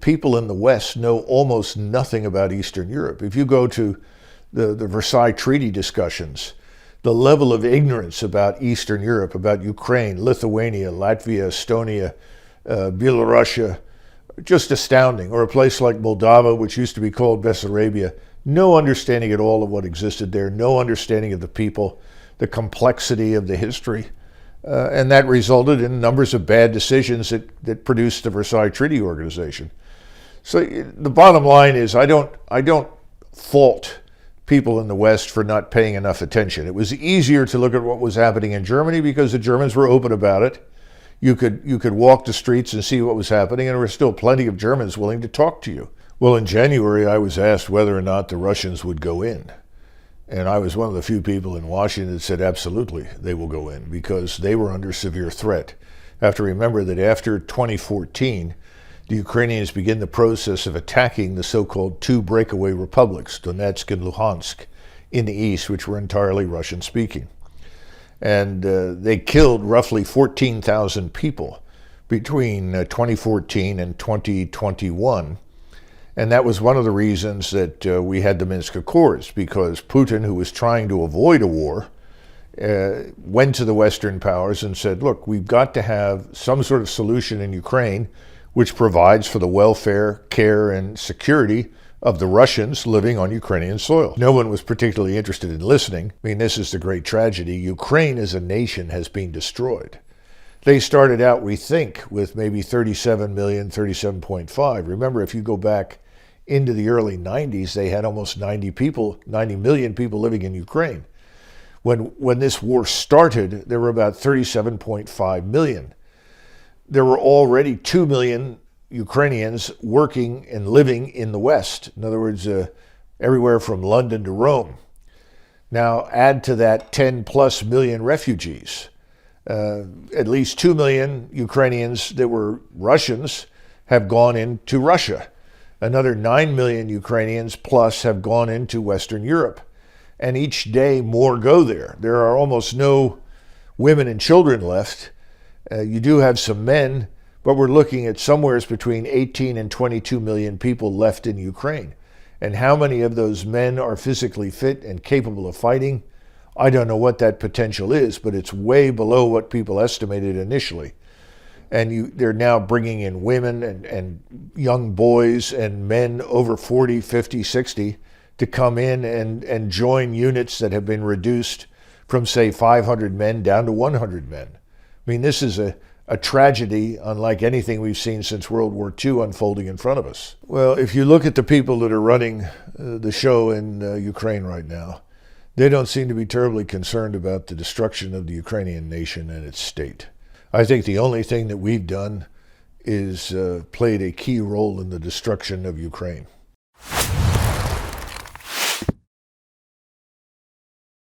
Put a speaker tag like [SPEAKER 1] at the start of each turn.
[SPEAKER 1] people in the West know almost nothing about Eastern Europe. If you go to the Versailles Treaty discussions, the level of ignorance about Eastern Europe, about Ukraine, Lithuania, Latvia, Estonia, Belarus, just astounding. Or a place like Moldova, which used to be called Bessarabia, no understanding at all of what existed there, no understanding of the people, the complexity of the history. And that resulted in numbers of bad decisions that produced the Versailles Treaty Organization. So the bottom line is I don't fault people in the West for not paying enough attention. It was easier to look at what was happening in Germany because the Germans were open about it. You could walk the streets and see what was happening, and there were still plenty of Germans willing to talk to you. Well, in January, I was asked whether or not the Russians would go in. And I was one of the few people in Washington that said, absolutely, they will go in, because they were under severe threat. You have to remember that after 2014, the Ukrainians begin the process of attacking the so-called two breakaway republics, Donetsk and Luhansk, in the east, which were entirely Russian-speaking. And they killed roughly 14,000 people between 2014 and 2021. And that was one of the reasons that we had the Minsk Accords, because Putin, who was trying to avoid a war, went to the Western powers and said, look, we've got to have some sort of solution in Ukraine which provides for the welfare, care, and security of the Russians living on Ukrainian soil. No one was particularly interested in listening. I mean, this is the great tragedy. Ukraine as a nation has been destroyed. They started out, we think, with maybe 37 million, 37.5. Remember, if you go back into the early 90s, they had almost 90 million people living in Ukraine. When this war started, there were about 37.5 million. There were already 2 million Ukrainians working and living in the West. In other words, everywhere from London to Rome. Now add to that 10 plus million refugees. At least 2 million Ukrainians that were Russians have gone into Russia. Another 9 million Ukrainians plus have gone into Western Europe. And each day more go there. There are almost no women and children left. You do have some men, but we're looking at somewhere between 18 and 22 million people left in Ukraine. And how many of those men are physically fit and capable of fighting? I don't know what that potential is, but it's way below what people estimated initially. And they're now bringing in women and young boys and men over 40, 50, 60 to come in and join units that have been reduced from, say, 500 men down to 100 men. I mean, this is a tragedy unlike anything we've seen since World War II unfolding in front of us. Well, if you look at the people that are running the show in Ukraine right now, they don't seem to be terribly concerned about the destruction of the Ukrainian nation and its state. I think the only thing that we've done is played a key role in the destruction of Ukraine.